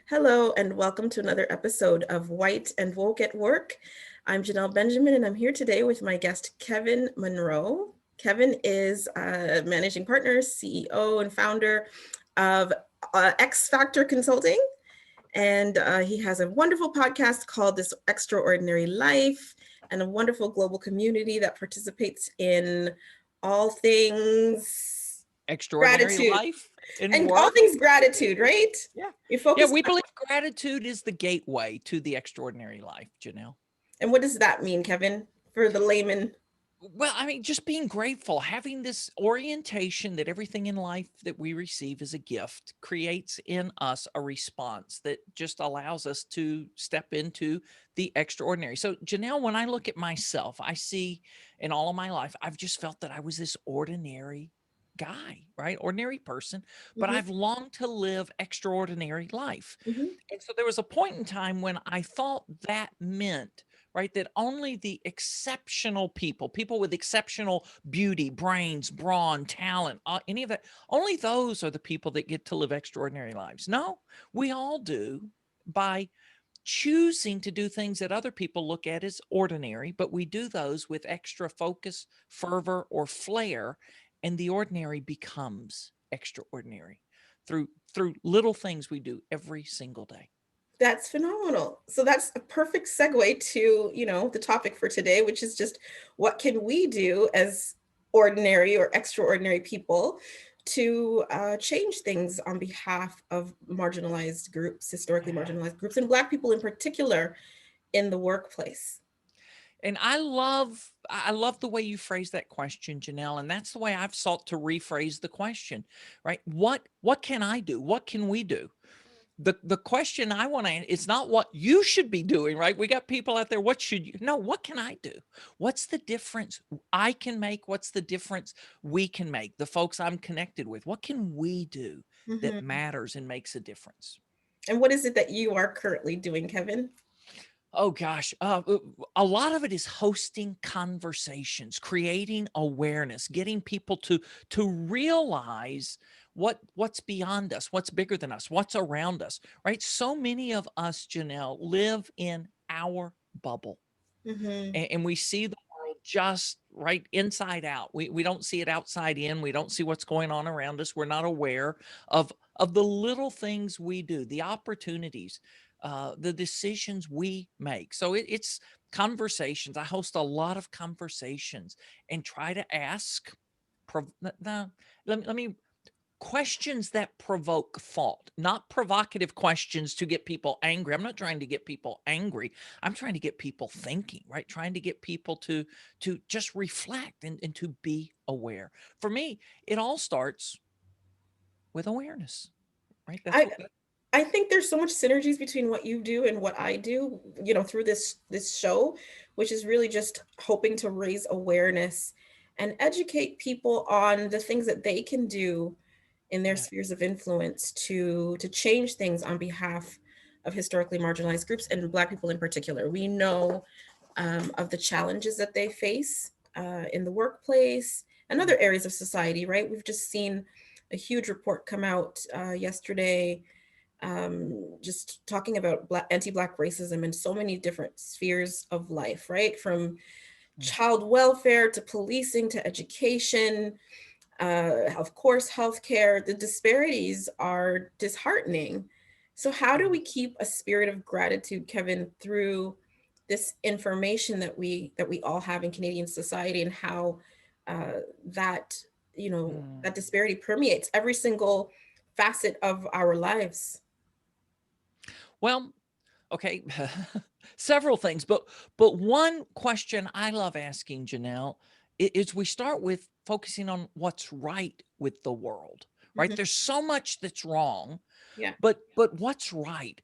Hello, and welcome to another episode of White and Woke at Work. I'm Janelle Benjamin, and I'm here today with my guest, Kevin Monroe. Kevin is a managing partner, CEO, and founder of X Factor Consulting. And he has a wonderful podcast called This Extraordinary Life and a wonderful global community that participates in all things Extraordinary gratitude life and and all work. things gratitude, right? Yeah. We Yeah, focus we believe gratitude is the gateway to the extraordinary life, Janelle. And what does that mean, Kevin, for the layman? Well, I mean, just being grateful, having this orientation that everything in life that we receive is a gift creates in us a response that just allows us to step into the extraordinary. So, Janelle, when I look at myself, I see in all of my life, I've just felt that I was this ordinary guy, right? Ordinary person, but Mm-hmm, I've longed to live extraordinary life. mm-hmm, And so there was a point in time when I thought that meant, right, that only the exceptional people with exceptional beauty, brains, brawn, talent, any of that, only those are the people that get to live extraordinary lives. No, we all do, by choosing to do things that other people look at as ordinary, but we do those with extra focus, fervor, or flair, and the ordinary becomes extraordinary through little things we do every single day. That's phenomenal. So that's a perfect segue to, the topic for today, which is just what can we do as ordinary or extraordinary people to change things on behalf of marginalized groups, historically Yeah. marginalized groups, and Black people in particular in the workplace. And I love the way you phrase that question, Janelle. And that's the way I've sought to rephrase the question, right? What can I do? What can we do? The question I want to answer, it's not what you should be doing, right? We got people out there. What should you? No, what can I do? What's the difference I can make? What's the difference we can make? The folks I'm connected with, what can we do that Mhm. matters and makes a difference? And what is it that you are currently doing, Kevin? Oh gosh, a lot of it is hosting conversations, creating awareness, getting people to realize what's beyond us, what's bigger than us, what's around us, right? So many of us, Janelle, live in our bubble, Hmm. and we see the world just right inside out. We don't see it outside in. We don't see what's going on around us. We're not aware of the little things we do, the opportunities, the decisions we make. So it's conversations. I host a lot of conversations and try to ask. No, let me questions that provoke thought, not provocative questions to get people angry. I'm not trying to get people angry. I'm trying to get people thinking, right? Trying to get people to just reflect and to be aware. For me, it all starts with awareness, right? That's I what I think there's so much synergies between what you do and what I do, through this show, which is really just hoping to raise awareness and educate people on the things that they can do in their yeah. spheres of influence to change things on behalf of historically marginalized groups and Black people in particular. We know of the challenges that they face in the workplace and Mm, other areas of society, right? We've just seen a huge report come out yesterday, just talking about anti-Black racism in so many different spheres of life, right? From mm, child welfare to policing to education, of course, healthcare. The disparities are disheartening. So, how do mm, we keep a spirit of gratitude, Kevin, through this information that we all have in Canadian society, and how uh, that mm. that disparity permeates every single facet of our lives? Well, okay, several things, but one question I love asking, Janelle, is we start with focusing on what's right with the world, right? Mhm. There's so much that's wrong, Yeah. but what's right?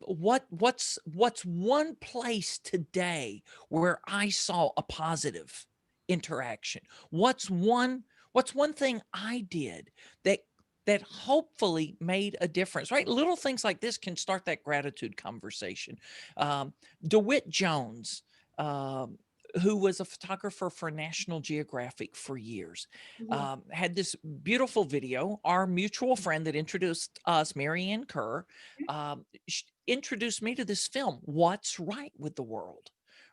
What's one place today where I saw a positive interaction? What's one thing I did that that hopefully made a difference, right? Little things like this can start that gratitude conversation. um, DeWitt Jones, um, who was a photographer for National Geographic for years, Mhm. had this beautiful video. Our mutual friend that introduced us, Marianne Kerr, introduced me to this film, What's Right with the World.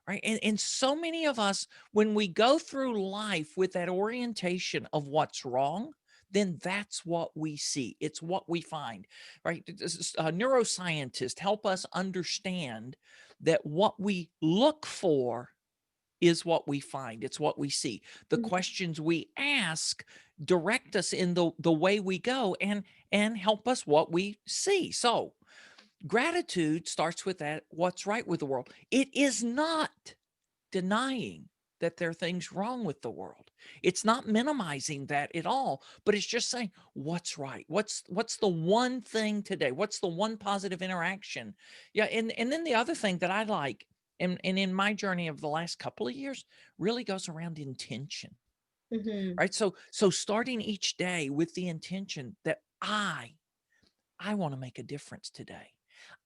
Right. And so many of us, when we go through life with that orientation of what's wrong, then that's what we see. It's what we find. Right. Neuroscientists help us understand that what we look for is what we find. It's what we see. The Mhm. questions we ask direct us in the way we go and help us what we see. So gratitude starts with that, what's right with the world. It is not denying that there are things wrong with the world. It's not minimizing that at all, but it's just saying what's right. What's the one thing today? What's the one positive interaction? Yeah, and then the other thing that I like, and in my journey of the last couple of years, really goes around intention. Mhm. Right. So starting each day with the intention that I want to make a difference today.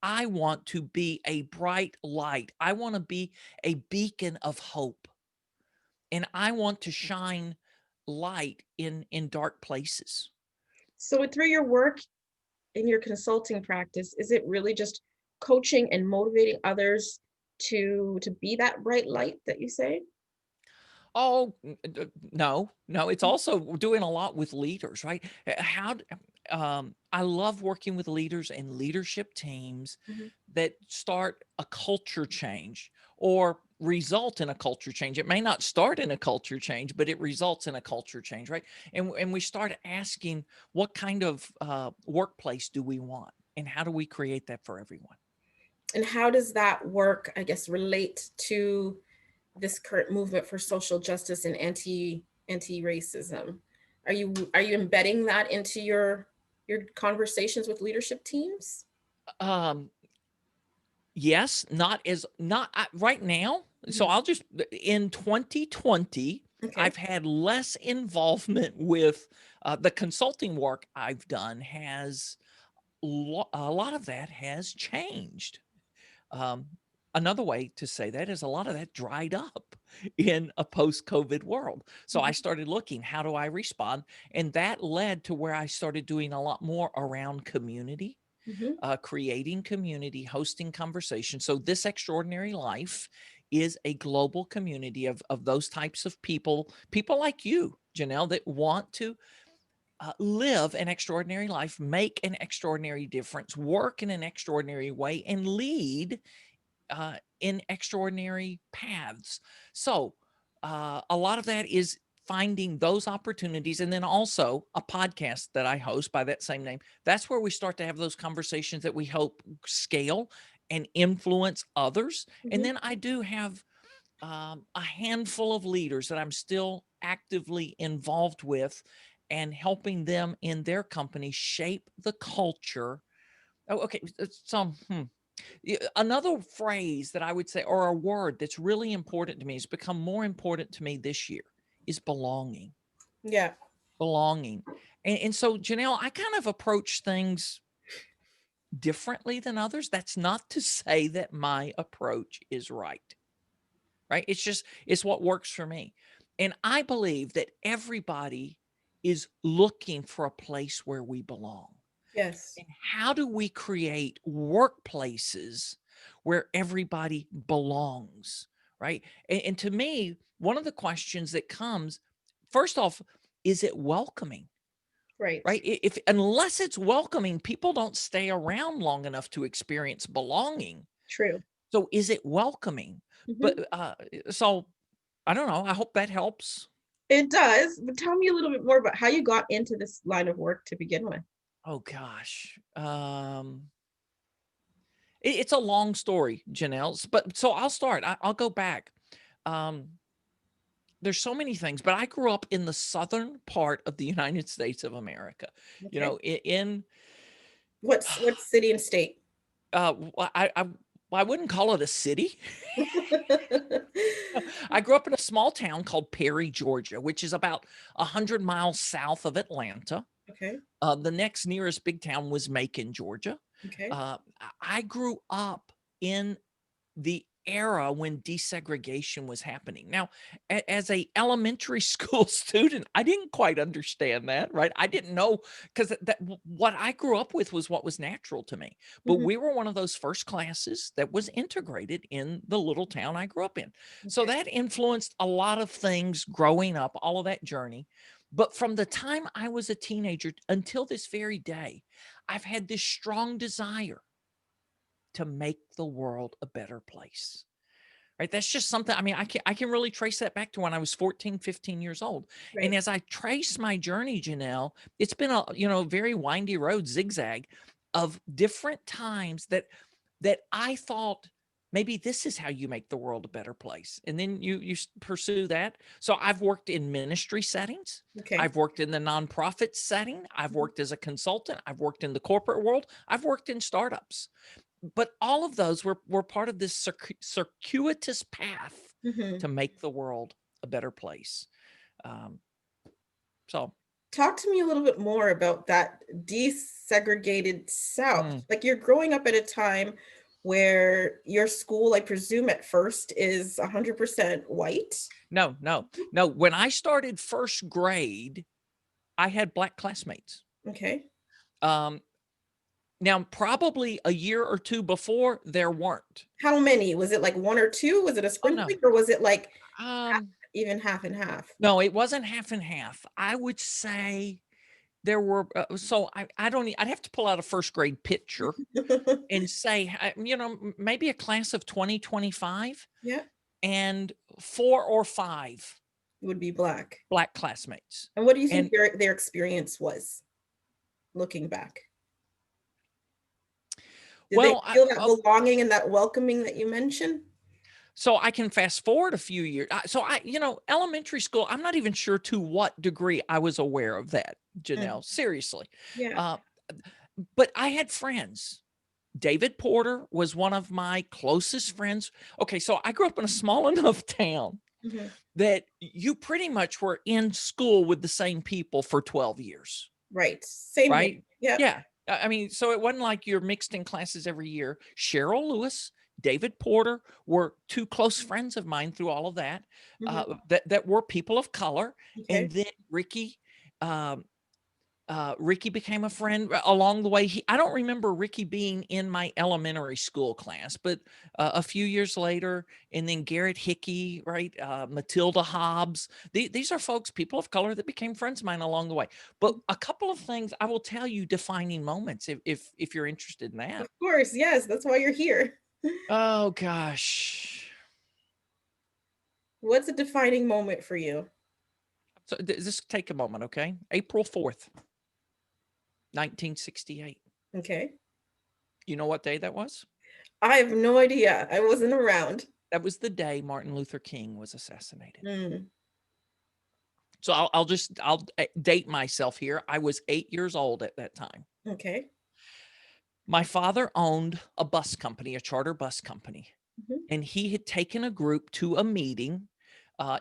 I want to be a bright light. I want to be a beacon of hope, and I want to shine light in dark places. So through your work in your consulting practice, is it really just coaching and motivating others to be that bright light that you say? Oh, no, it's also doing a lot with leaders, right? I love working with leaders and leadership teams Mhm. that start a culture change or result in a culture change. It may not start in a culture change, but it results in a culture change, right? And we start asking, what kind of workplace do we want, and how do we create that for everyone? And how does that work, I guess, relate to this current movement for social justice and anti-racism? Are you embedding that into your conversations with leadership teams? Um, Yes, not right now. So Mhm. I'll just in 2020, Okay. I've had less involvement with the consulting work I've done. Has a lot of that has changed. Um, Another way to say that is a lot of that dried up in a post-COVID world. So I Mhm. started looking, how do I respond? And that led to where I started doing a lot more around community, Mhm. creating community, hosting conversations. So this extraordinary life is a global community of those types of people, people like you, Janelle, that want to live an extraordinary life, make an extraordinary difference, work in an extraordinary way, and lead in extraordinary paths. So a lot of that is finding those opportunities. And then also a podcast that I host by that same name. That's where we start to have those conversations that we hope scale and influence others. And Mhm. then I do have a handful of leaders that I'm still actively involved with and helping them in their company shape the culture. Oh, okay. So, another phrase that I would say, or a word that's really important to me, has become more important to me this year, is belonging. Yeah. Belonging. And so, Janelle, I kind of approach things differently than others. That's not to say that my approach is right, right? It's just, it's what works for me. And I believe that everybody is looking for a place where we belong. Yes. And how do we create workplaces where everybody belongs, right? And to me, one of the questions that comes, first off, is it welcoming, Right. right? If unless it's welcoming, people don't stay around long enough to experience belonging. True. So is it welcoming? Mhm. But so I don't know. I hope that helps. It does, but tell me a little bit more about how you got into this line of work to begin with. Oh gosh. It's a long story, Janelle. But so I'll start. I'll go back. Um, there's so many things, but I grew up in the southern part of the United States of America. You Okay. know, in What city and state? I wouldn't call it a city. I grew up in a small town called Perry, Georgia, which is about 100 miles south of Atlanta. Okay. The next nearest big town was Macon, Georgia. Okay. I grew up in the era when desegregation was happening. Now, as a elementary school student, I didn't quite understand that, right? I didn't know, because what I grew up with was what was natural to me. But Mhm. we were one of those first classes that was integrated in the little town I grew up in. So Okay. that influenced a lot of things growing up, all of that journey. But from the time I was a teenager until this very day, I've had this strong desire to make the world a better place. Right? That's just something, I mean, I can really trace that back to when I was 14, 15 years old. And Right. as I trace my journey, Janelle, it's been a, very windy road, zigzag, of different times that I thought maybe this is how you make the world a better place. And then you pursue that. So I've worked in ministry settings. Okay. I've worked in the nonprofit setting. I've Mhm. worked as a consultant. I've worked in the corporate world. I've worked in startups. But all of those were part of this circuitous path Mhm. to make the world a better place. Um, so, Talk to me a little bit more about that desegregated South. mm, Like, you're growing up at a time where your school, I presume at first, is 100% white? no, no, no. When I started first grade, I had black classmates. Okay. Um, Now, probably a year or two before, there weren't. How many? Was it like 1 or 2? Was it a Oh no. sprinkling, or was it like half, Um, even half and half? no, it wasn't half and half. I would say there were. So I don't. I'd have to pull out a first grade picture and say, maybe a class of 2025 Yeah, and 4 or 5 would be black. black classmates. And what do you think And their experience was, looking back? Did they well, feel that belonging and that welcoming that you mentioned? so I can fast forward a few years. So elementary school, I'm not even sure to what degree I was aware of that, Mm, Janelle, seriously. yeah. Uh, but I had friends. David Porter was one of my closest friends. Okay, so I grew up in a small enough town Mhm. that you pretty much were in school with the same people for 12 years. Right. Same here. Right? Yep. Yeah. I mean, so it wasn't like you're mixed in classes every year. Cheryl Lewis, David Porter were 2 close friends of mine through all of that, Mhm. that were people of color. Okay. And then um, Ricky became a friend along the way. I don't remember Ricky being in my elementary school class, but a few years later, and then Garrett Hickey, right? Matilda Hobbs. These are folks, people of color, that became friends of mine along the way. But a couple of things I will tell you, defining moments, if you're interested in that. Of course, yes, that's why you're here. Oh gosh. What's a defining moment for you? So just take a moment, okay? April 4th, 1968. Okay. You know what day that was? I have no idea. I wasn't around. That was the day Martin Luther King was assassinated. Mm, So I'll date myself here. I was 8 years old at that time. okay. My father owned a bus company, a charter bus company, Mhm. and he had taken a group to a meeting.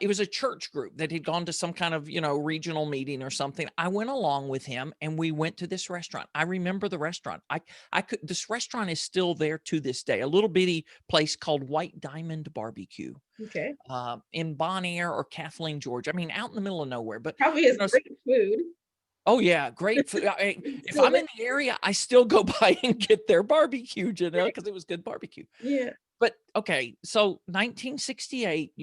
It was a church group that had gone to some kind of, regional meeting or something. I went along with him and we went to this restaurant. I remember the restaurant. This restaurant is still there to this day, a little bitty place called White Diamond Barbecue, Okay. in Bon Air or Kathleen, Georgia. I mean, out in the middle of nowhere, but Probably you has know, great food. oh yeah, great food. If Still I'm there. in the area, I still go by and get their barbecue, Right. because it was good barbecue. Yeah. But okay, so 1968,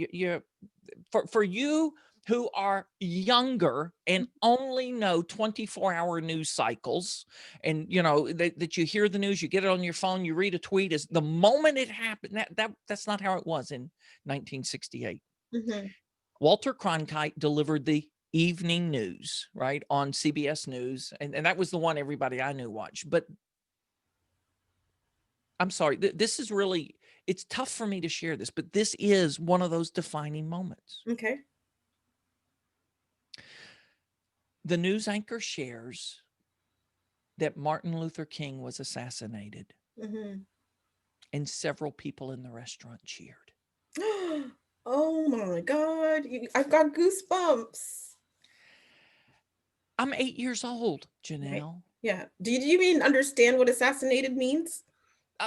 for you who are younger and only know 24-hour news cycles, and that you hear the news, you get it on your phone, you read a tweet, is the moment it happened. That's not how it was in 1968. Mhm. Walter Cronkite delivered the evening news, right, on CBS News, and that was the one everybody I knew watched. But I'm sorry, this is really, it's tough for me to share this, but this is one of those defining moments. Okay. The news anchor shares that Martin Luther King was assassinated, Mhm. and several people in the restaurant cheered. Oh my God. I've got goosebumps. I'm 8 years old, Right. Janelle. Yeah. Do you even understand what assassinated means?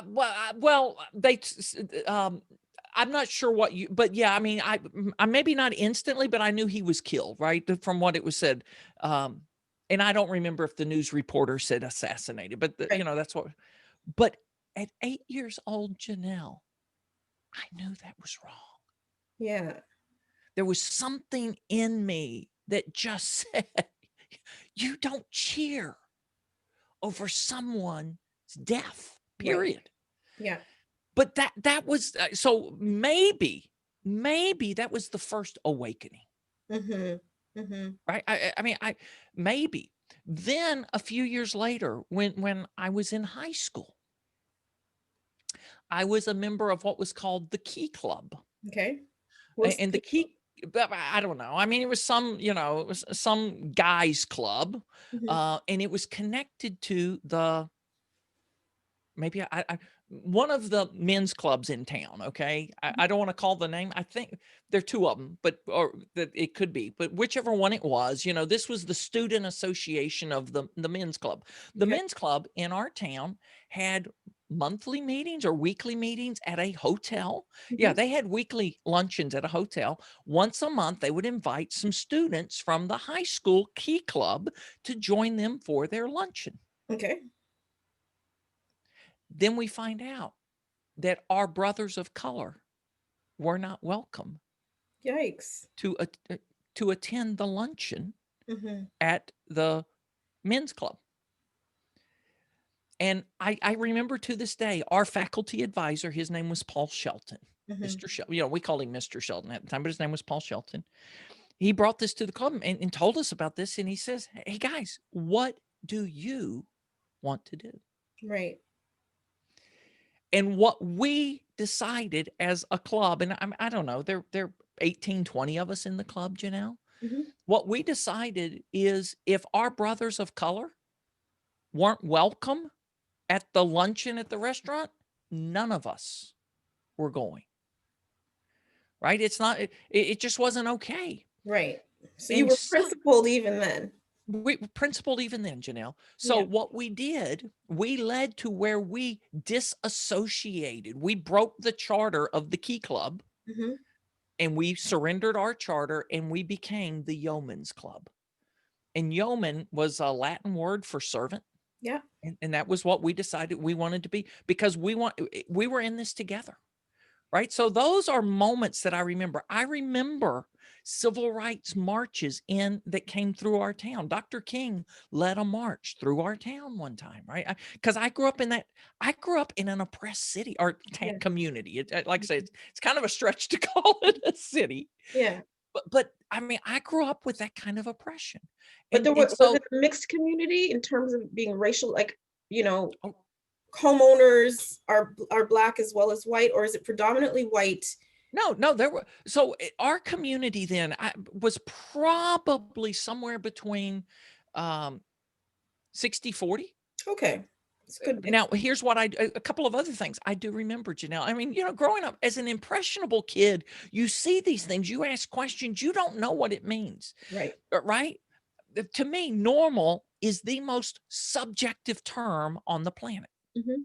Well, they I'm not sure what you, but yeah, I mean, I maybe not instantly, but I knew he was killed, right? From what it was said. And I don't remember if the news reporter said assassinated, but Right. that's what, but at 8 years old, Janelle, I knew that was wrong. Yeah. There was something in me that just said, you don't cheer over someone's death, Right. period. Yeah. But that was so maybe that was the first awakening, Mm-hmm. Mm-hmm. right? I mean, maybe. Then a few years later, when I was in high school, I was a member of what was called the Key Club. Okay. What's And the key, but I don't know. I mean, it was it was some guys club, mm-hmm. and it was connected to the maybe one of the men's clubs in town. Okay, I don't want to call the name. I think there are two of them, but or that it could be, but whichever one it was, this was the student association of the men's club. The Okay. men's club in our town had monthly meetings or weekly meetings at a hotel. Yeah, Mm-hmm. they had weekly luncheons at a hotel. Once a month, they would invite some students from the high school key club to join them for their luncheon. Okay. Then we find out that our brothers of color were not welcome Yikes. to to attend the luncheon Mm-hmm. at the men's club. And I remember to this day, our faculty advisor, his name was Paul Shelton. Mm-hmm. Mr. Shelton, we called him Mr. Shelton at the time, but his name was Paul Shelton. He brought this to the club and told us about this. And he says, hey guys, what do you want to do? Right. And what we decided as a club, and I don't know, there 18, 20 of us in the club, Janelle. Mm-hmm. What we decided is if our brothers of color weren't welcome at the luncheon at the restaurant, none of us were going. Right? It's not, it just wasn't okay. Right. So you And were so principled even then. we principled even then, Janelle. So Yeah. what we did, we led to where we disassociated. We broke the charter of the Key Club Mm-hmm. and we surrendered our charter and we became the Yeoman's Club. And yeoman was a Latin word for servant. Yeah. And that was what we decided we wanted to be because we were in this together. Right. So those are moments that I remember. I remember civil rights marches that came through our town. Dr. King led a march through our town one time, right? Because I grew up in an oppressed city or Yeah. community. Like I say, it's kind of a stretch to call it a city. Yeah. But I mean, I grew up with that kind of oppression. But there And was so, it a mixed community in terms of being racial, like, you know, oh, homeowners are Black as well as white, or is it predominantly white? no, there were, so our community then was probably somewhere between um 60-40. Okay. It's a good mix. Now, here's what a couple of other things I do remember, Janelle. I mean, growing up as an impressionable kid, you see these things, you ask questions, you don't know what it means, Right. right? To me, normal is the most subjective term on the planet. Mm-hmm.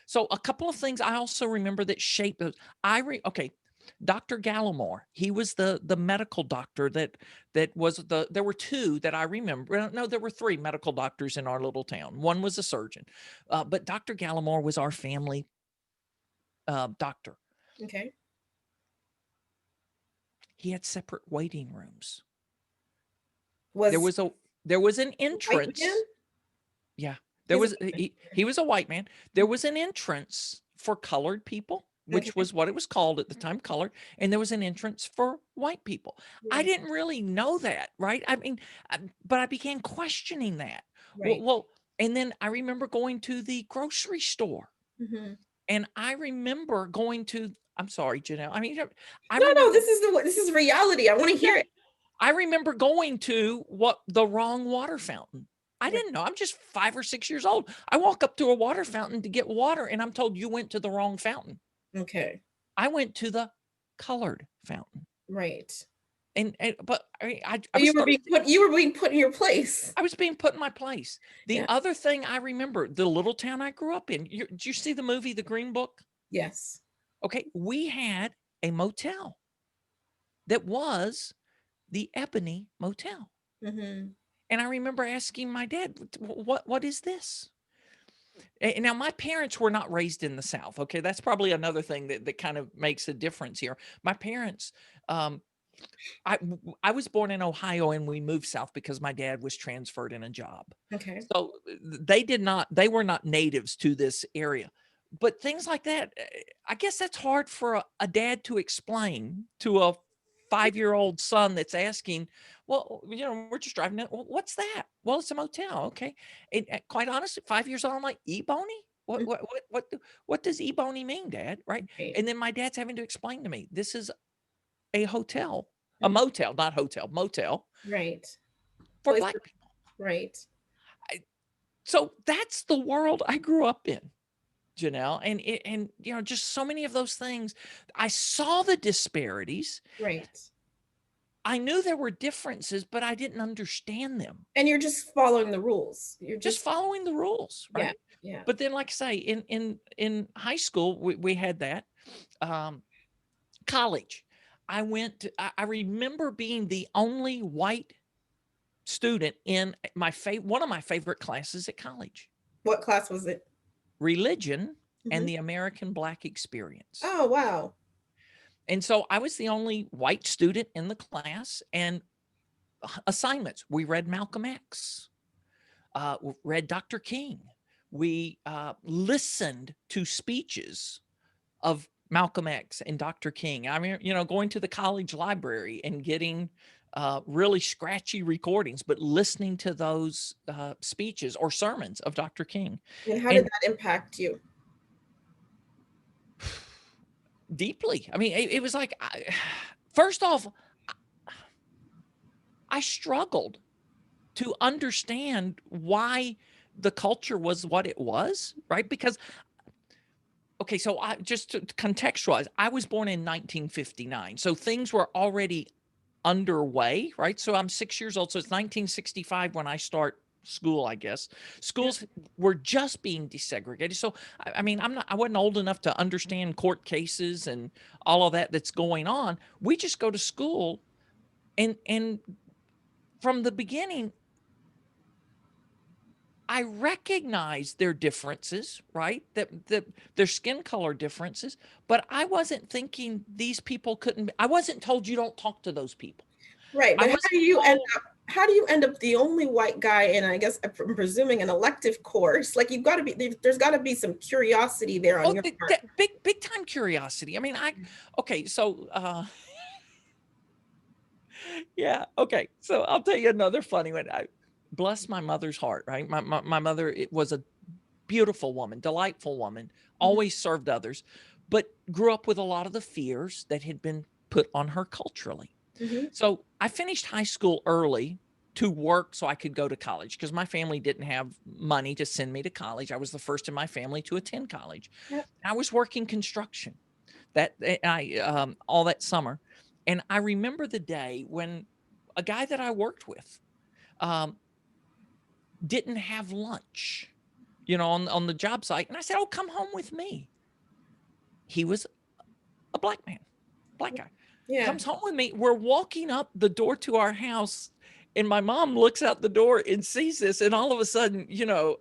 So a couple of things I also remember that shaped those. Okay, Dr. Gallimore, he was the medical doctor that was there were two that I remember. No, there were three medical doctors in our little town. One was a surgeon, but Dr. Gallimore was our family doctor. Okay. He had separate waiting rooms. There Was was an white entrance. man? Yeah, He's a white man. he was a white man. There was an entrance for colored people, Okay. which was what it was called at the time, colored, and there was an entrance for white people. I Right. didn't really know that, right? I mean, but I began questioning that. Right. And then I remember going to the grocery store, Mm-hmm. and I remember going to. I'm sorry, Janelle. I mean, I No, remember. this is reality. I want to Yeah, hear it. I remember going to the wrong water fountain. I Right. didn't know. I'm just 5 or 6 years old. I walk up to a water fountain to get water and I'm told you went to the wrong fountain. Okay. I went to the colored fountain. Right. But I So was you were being put in your place. I was being put in my place. The Yeah. other thing I remember, the little town I grew up in. Did you see the movie The Green Book? Yes. Okay, we had a motel that was the Ebony Motel. Mhm. And I remember asking my dad, what is this? And now my parents were not raised in the South. Okay, that's probably another thing that kind of makes a difference here. My parents, um, I was born in Ohio and we moved south because my dad was transferred in a job. Okay. So they were not natives to this area. But things like that, I guess that's hard for a dad to explain to a 5-year-old son that's asking, well, we're just driving it. Well, what's that? Well, it's a motel. Okay. And quite honestly, 5 years old, I'm like, Ebony? What, Mm, what, what, what, what does Ebony mean, Dad? Right. right. And then my dad's having to explain to me, this is a hotel, a Mhm. motel, not hotel, motel Right. for Place black for people. right. So that's the world I grew up in, Janelle. And just so many of those things. I saw the disparities. Right. I knew there were differences, but I didn't understand them. And you're just following the rules. You're Just just following the rules, yeah. right? Yeah. But then, like I say, in high school, we had that. Um, College, I remember being the only white student in one of my favorite classes at college, What class was it? religion and Mhm. the American Black experience. Oh, wow. And so I was the only white student in the class. And assignments, we read Malcolm X, read Dr. King. We listened to speeches of Malcolm X and Dr. King. I mean, going to the college library and getting really scratchy recordings, but listening to those speeches or sermons of Dr. King. And how did And that impact you? deeply, I mean, it was like, first off, I struggled to understand why the culture was what it was, right? Because, okay, so I just to contextualize, I was born in 1959. So things were already underway, right? So I'm 6 years old. So it's 1965 when I start school, I guess. Yeah. Schools were just being desegregated. So I mean, I wasn't old enough to understand court cases and all of that that's going on. We just go to school, and from the beginning, I recognize their differences, right? That their skin color differences, but I wasn't thinking these people couldn't. I wasn't told you don't talk to those people. Right, I but wasn't told. how do you end up the only white guy in, I guess, I'm presuming an elective course? Like, you've got to be there's got to be some curiosity there on Oh, your part. the big time curiosity. I mean, okay, so yeah, okay. So I'll tell you another funny one. I bless my mother's heart, right? My mother, it was a beautiful woman, delightful woman, Mhm, always served others, but grew up with a lot of the fears that had been put on her culturally. mhm. So I finished high school early to work so I could go to college because my family didn't have money to send me to college. I was the first in my family to attend college. Yep. I was working construction that I all that summer, and I remember the day when a guy that I worked with um, didn't have lunch, on the job site, and I said, "Oh, come home with me." He was a black man, black guy, Yeah, comes home with me. We're walking up the door to our house, and my mom looks out the door and sees this, and all of a sudden,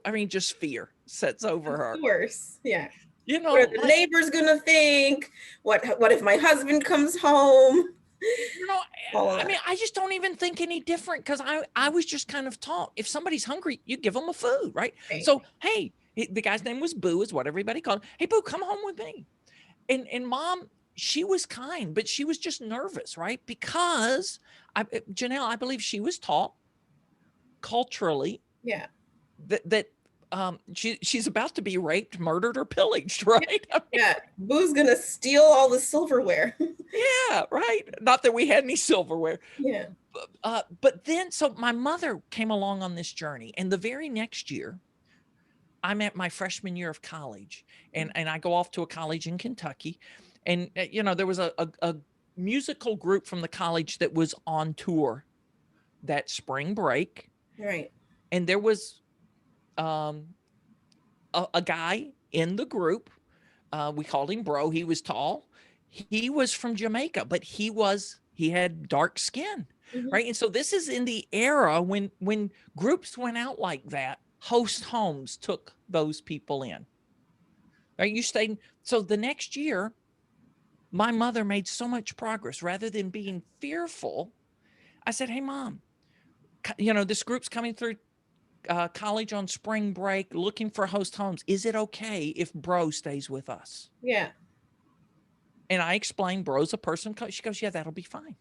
I mean, just fear sets over of her. course. Yeah. What are the Like, neighbors gonna think? What if my husband comes home? you know, All of I that. mean, I just don't even think any different because I was just kind of taught if somebody's hungry, you give them a food, right? Right. So, hey, the guy's name was Boo, is what everybody called him. Hey, Boo, come home with me. And mom, she was kind, but she was just nervous, right? Because Janelle, I believe she was taught culturally Yeah. that she's about to be raped, murdered, or pillaged, Yeah. right? I mean, Yeah. Boo's gonna steal all the silverware. yeah, right. Not that we had any silverware. Yeah. But then, so my mother came along on this journey, and the very next year, I'm at my freshman year of college, and I go off to a college in Kentucky, and there was a musical group from the college that was on tour that spring break, Right. and there was um, a guy in the group We called him bro. He was tall. He was from Jamaica, but he had dark skin, Mhm. right? And so this is in the era when groups went out like that. Host homes took those people in. Right? You stayed. So the next year, my mother made so much progress. Rather than being fearful, I said, "Hey, mom, this group's coming through college on spring break, looking for host homes. Is it okay if bro stays with us?" Yeah. And I explained, bro's a person. She goes, "Yeah, that'll be fine."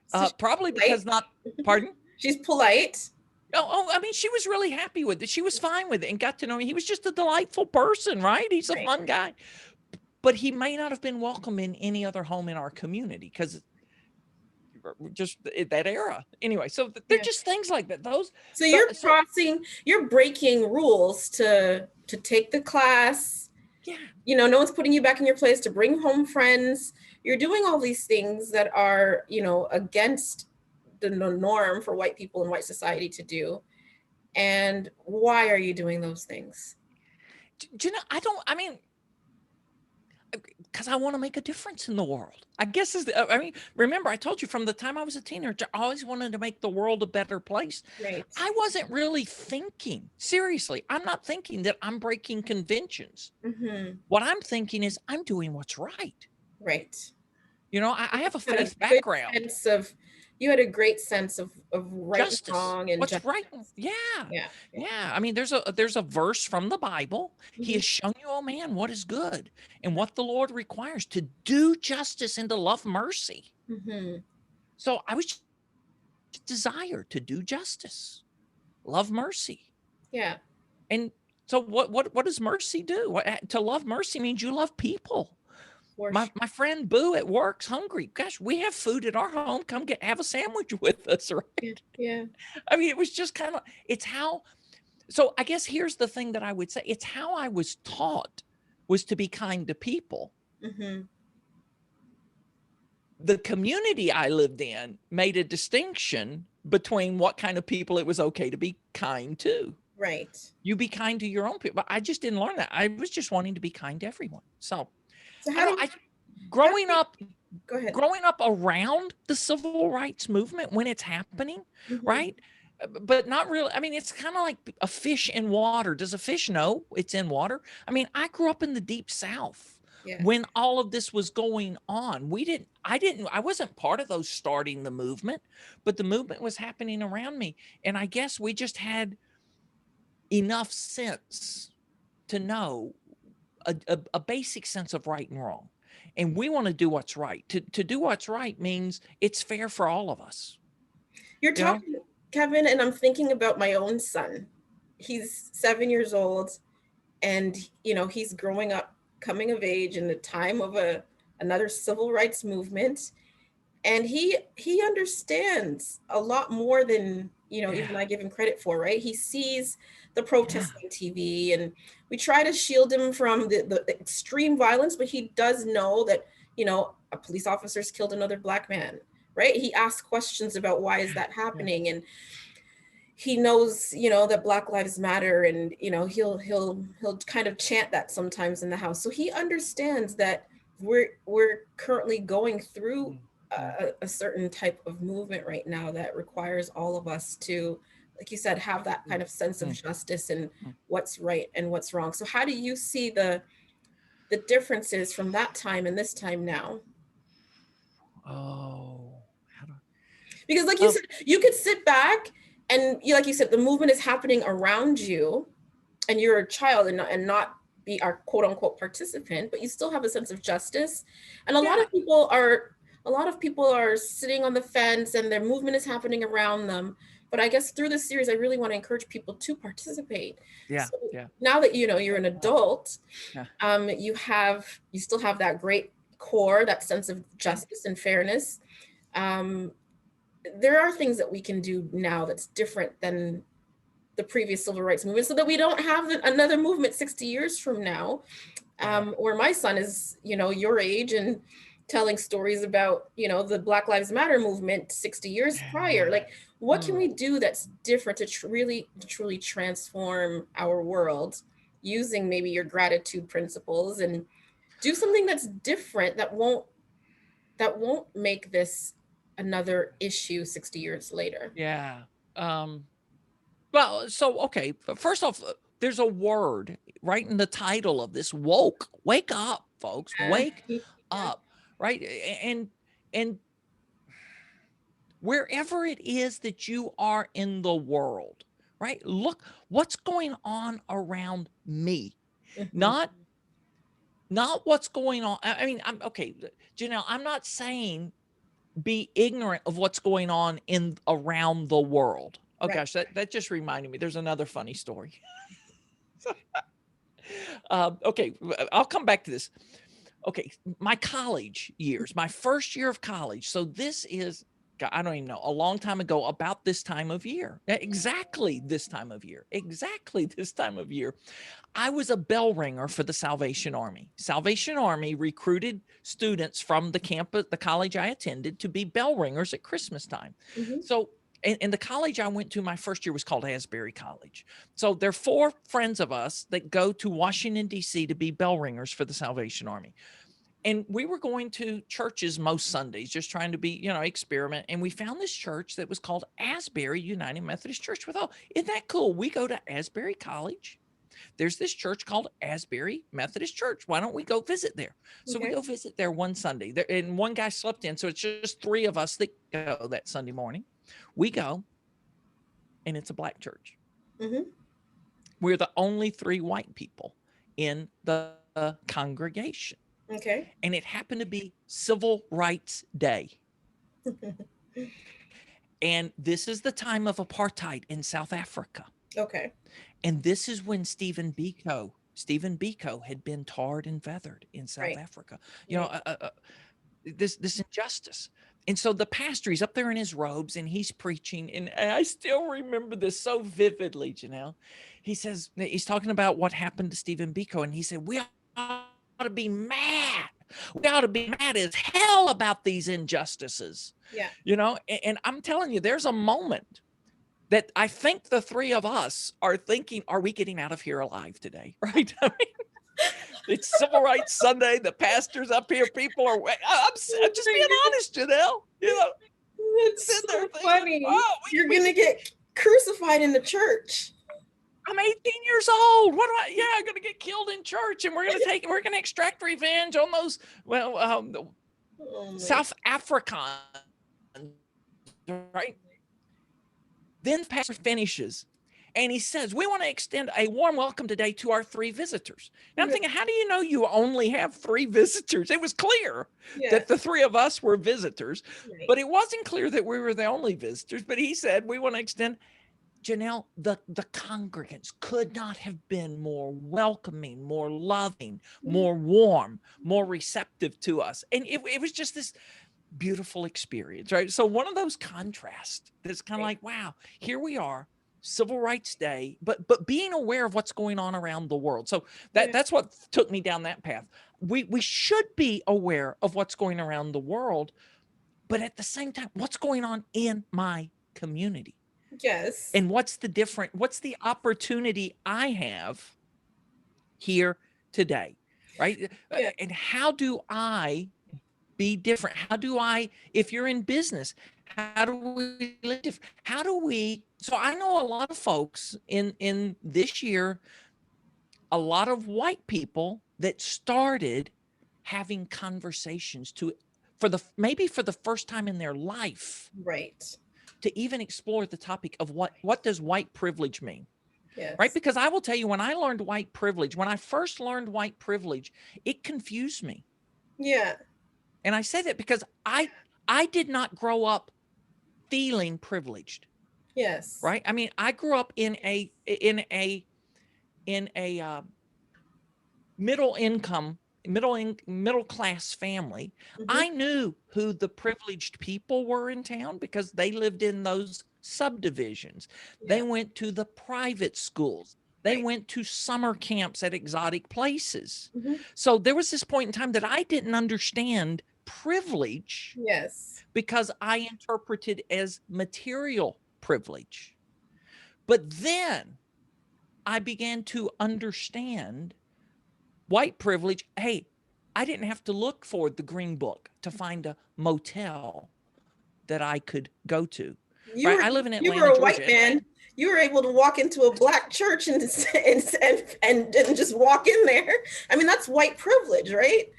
So she's Probably polite. because not, pardon? She's polite. I mean, she was really happy with it. She was fine with it and got to know me. He was just a delightful person, right? He's a Right. fun guy. But he may not have been welcome in any other home in our community because just that era. Anyway, so they're Yeah. just things like that. Those, So so you're breaking rules to take the class. yeah, No one's putting you back in your place, to bring home friends. You're doing all these things that are, against the norm for white people in white society to do. And why are you doing those things? do you know, I mean, because I want to make a difference in the world. I guess I mean, remember, I told you from the time I was a teenager, I always wanted to make the world a better place. Right. I wasn't really thinking, seriously, I'm not thinking that I'm breaking conventions. Mm-hmm. What I'm thinking is I'm doing what's right. Right. I have a Had a faith good background. sense of You had a great sense of right and Justice. wrong and What's justice. right? Yeah. Yeah. Yeah. Yeah. I mean, there's a verse from the Bible. He Mm-hmm. has shown you, oh man, what is good and what the Lord requires, to do justice and to love mercy. Mm-hmm. So I was just desire to do justice, love mercy. Yeah. And so what does mercy do? To love mercy means you love people. For My friend Boo at work's hungry. Gosh, we have food at our home. Come have a sandwich with us, Yeah. right? Yeah. I mean, it was just kind of, it's how, so I guess here's the thing that I would say. It's how I was taught, was to be kind to people. Mm-hmm. The community I lived in made a distinction between what kind of people it was okay to be kind to. Right. You be kind to your own people. But I just didn't learn that. I was just wanting to be kind to everyone. So So I don't, how do growing you up, go ahead? growing up around the civil rights movement when it's happening, Mm-hmm. right? But not really. I mean, it's kind of like a fish in water. Does a fish know it's in water? I mean, I grew up in the deep South Yeah. when all of this was going on. I wasn't part of those starting the movement, but the movement was happening around me. And I guess we just had enough sense to know a basic sense of right and wrong. And we want to do what's right. To do what's right means it's fair for all of us. You're You know? talking, Kevin, and I'm thinking about my own son. He's 7 years old, and he's growing up, coming of age in the time of another civil rights movement, and he understands a lot more than Yeah. even I give him credit for. Right? He sees the Yeah. protests on TV, and we try to shield him from the extreme violence, but he does know that a police officer's killed another Black man. Right? He asks questions about why is that Yeah. happening, and he knows that Black Lives Matter, and he'll kind of chant that sometimes in the house. So he understands that we're currently going through a certain type of movement right now that requires all of us to, like you said, have that kind of sense of Mm. justice and Mm. what's right and what's wrong. So how do you see the differences from that time and this time now? Oh, how do Because like you um, said, you could sit back and like you said, the movement is happening around you and you're a child, and not be our quote unquote participant, but you still have a sense of justice. And yeah, a lot of people are sitting on the fence and their movement is happening around them. But I guess through this series, I really want to encourage people to participate. yeah, So yeah, now that you're an adult, yeah. you still have that great core, that sense of justice and fairness. Um, there are things that we can do now that's different than the previous civil rights movement, so that we don't have another movement 60 years from now, Right. where my son is your age and telling stories about the Black Lives Matter movement 60 years prior. Yeah. Like, what can Mm. we do that's different to really truly transform our world, using maybe your gratitude principles and do something that's different that won't make this another issue 60 years later. Yeah. Well, so okay, first off, there's a word right in the title of this: woke. Wake up, folks. Yeah. Wake Yeah. up, right? And wherever it is that you are in the world, right? Look what's going on around me. Mhm. Not what's going on. I mean, I'm okay, Janelle, I'm not saying be ignorant of what's going on in around the world. Oh Right. gosh, that just reminded me. There's another funny story. Okay, I'll come back to this. Okay, my college years, my first year of college. So this is, I don't even know, a long time ago, about this time of year. Exactly this time of year. Exactly this time of year. I was a bell ringer for the Salvation Army. Salvation Army recruited students from the campus, the college I attended, to be bell ringers at Christmas time. Mhm. So, and the college I went to my first year was called Asbury College. So there are 4 friends of us that go to Washington, D.C. to be bell ringers for the Salvation Army. And we were going to churches most Sundays, just trying to be, experiment. And we found this church that was called Asbury United Methodist Church. We thought, isn't that cool? We go to Asbury College. There's this church called Asbury Methodist Church. Why don't we go visit there? So we Okay. go visit there one Sunday. There, and one guy slept in. So it's just 3 of us that go that Sunday morning. We go, and it's a black church. Mhm. We're the only 3 white people in the congregation. Okay. And it happened to be Civil Rights Day. And this is the time of apartheid in South Africa. Okay. And this is when Stephen Biko had been tarred and feathered in South Right. Africa. Right. This injustice. And so the pastor, he's up there in his robes and he's preaching. And I still remember this so vividly, Janelle. He says, he's talking about what happened to Stephen Biko. And he said, we ought to be mad. We ought to be mad as hell about these injustices. Yeah. And I'm telling you, there's a moment that I think the 3 of us are thinking, are we getting out of here alive today? Right? I mean, it's Civil Rights Sunday. The pastor's up here. People are, I'm just being honest, Janelle. That's Sitting there so thinking, funny. oh, You're gonna get crucified in the church. I'm 18 years old. What do I'm going to get killed in church, and we're going to extract revenge on those, Oh my. South Africans, right? Then the pastor finishes and he says, we want to extend a warm welcome today to our 3 visitors. Now I'm thinking, how do you know you only have 3 visitors? It was clear Yeah. that the 3 of us were visitors, Right. but it wasn't clear that we were the only visitors. But he said, we want to extend. Janelle, the congregants could not have been more welcoming, more loving, more warm, more receptive to us. And it was just this beautiful experience, right? So one of those contrasts that's kind of like, wow, here we are, Civil Rights Day, but being aware of what's going on around the world. So that's what took me down that path. We should be aware of what's going around the world, but at the same time, what's going on in my community? Yes. And what's the opportunity I have here today, right? Yeah. And how do I be different? How do I, if you're in business, how do we live different? How do we, so I know a lot of folks in this year, a lot of white people that started having conversations maybe for the first time in their life, Right. to even explore the topic of what does white privilege mean? Yes. Right? Because I will tell you, when I first learned white privilege, it confused me. Yeah. And I say that because I did not grow up feeling privileged. Yes. Right? I mean, I grew up in a middle class family. Mhm. I knew who the privileged people were in town because they lived in those subdivisions. They Yeah. went to the private schools. They Right. went to summer camps at exotic places. Mhm. So there was this point in time that I didn't understand privilege Yes. because I interpreted as material privilege. But then I began to understand white privilege. Hey, I didn't have to look for the green book to find a motel that I could go to. You Right? were I live in you were Atlanta, a white Georgia. man. You were able to walk into a black church and just walk in there. I mean, that's white privilege, right?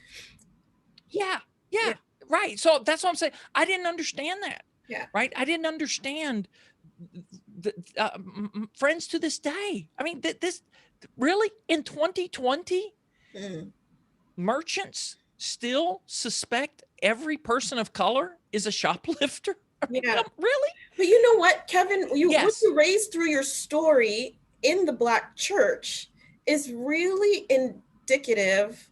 Yeah, Yeah, yeah, right. So that's what I'm saying. I didn't understand that. yeah. Right? I didn't understand friends to this day. I mean, this really in 2020, Mm. merchants still suspect every person of color is a shoplifter. I mean, Yeah. really? But you know what, Kevin, what Yes. you raised through your story in the black church is really indicative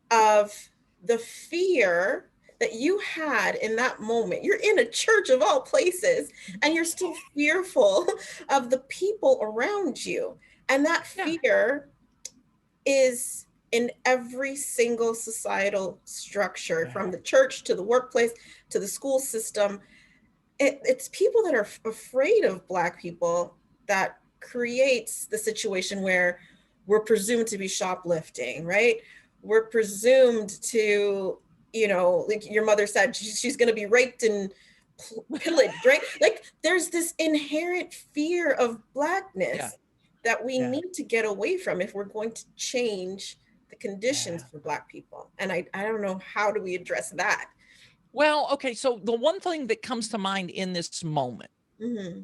of the fear that you had in that moment. You're in a church of all places, and you're still fearful of the people around you. And that Yeah. fear is in every single societal structure, Yeah. from the church to the workplace to the school system. It's people that are afraid of Black people that creates the situation where we're presumed to be shoplifting, right? We're presumed to, like your mother said, she's going to be raped and pillaged, right? Like there's this inherent fear of Yeah. Blackness that we Yeah. need to get away from if we're going to change the conditions Yeah. for Black people. And I don't know, how do we address that? Well, okay. So the one thing that comes to mind in this moment, Mm-hmm.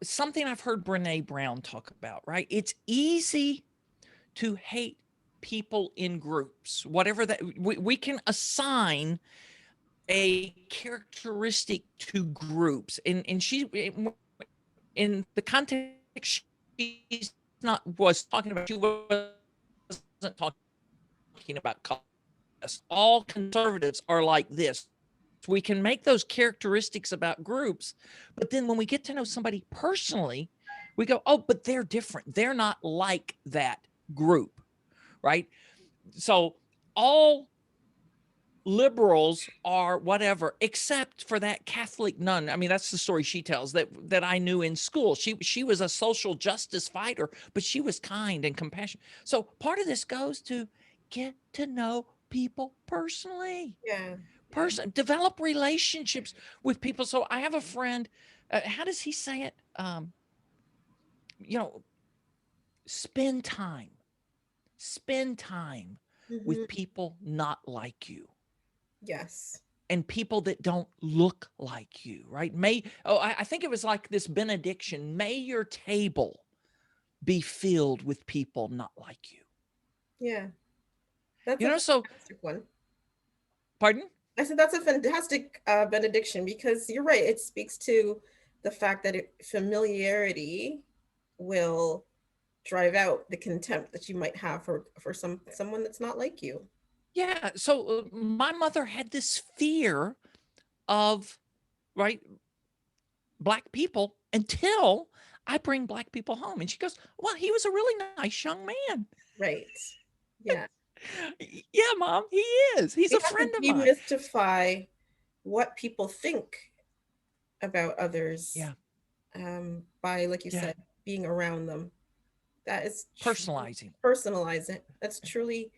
something I've heard Brene Brown talk about, right? It's easy to hate people in groups, whatever that we can assign a characteristic to groups. And she, in the context she's not was talking about, she wasn't talking about color. All conservatives are like this. We can make those characteristics about groups, but then when we get to know somebody personally, we go, oh, but they're different. They're not like that group, right? So all liberals are whatever, except for that Catholic nun. I mean, that's the story she tells that I knew in school. She was a social justice fighter, but she was kind and compassionate. So part of this goes to get to know people personally. Yeah. Yeah. Develop relationships with people. So I have a friend. How does he say it? You know, spend time. Spend time Mm-hmm. with people not like you Yes. and people that don't look like you, right? I think it was like this benediction. May your table be filled with people not like you. Yeah. That's You a know, so fantastic one. pardon? I said that's a fantastic benediction, because you're right. It speaks to the fact that familiarity will drive out the contempt that you might have for someone that's not like you. Yeah. So my mother had this fear of, right, Black people until I bring Black people home. And she goes, well, he was a really nice young man. Right. Yeah. Yeah, Mom, he is. He's We a have to friend of mine. demystify what people think about others, Yeah. by, like you Yeah. said, being around them. That is Personalizing. personalize it. That's truly,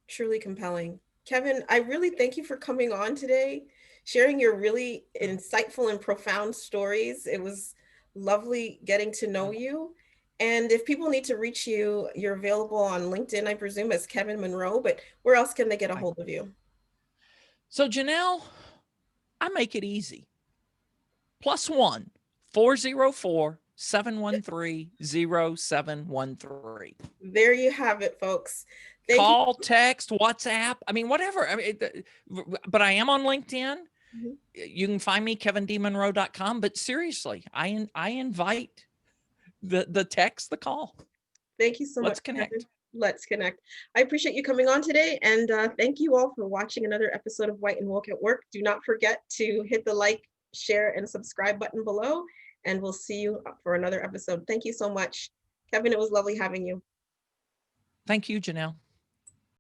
truly compelling. Kevin, I really thank you for coming on today, sharing your really insightful and profound stories. It was lovely getting to know you. And if people need to reach you, you're available on LinkedIn, I presume, as Kevin Monroe, but where else can they get a hold of you? So, Janelle, I make it easy. +1 404 713 0713. There you have it, folks. Thank you. Call, text, WhatsApp. I mean, whatever. I mean, but I am on LinkedIn. Mhm. You can find me, KevinDMonroe.com. But seriously, I invite the text, the call. Thank you so much, Let's Kevin. connect. Let's connect. I appreciate you coming on today, and thank you all for watching another episode of White and Woke at Work. Do not forget to hit the like, share, and subscribe button below, and we'll see you for another episode. Thank you so much. Kevin, it was lovely having you. Thank you, Janelle.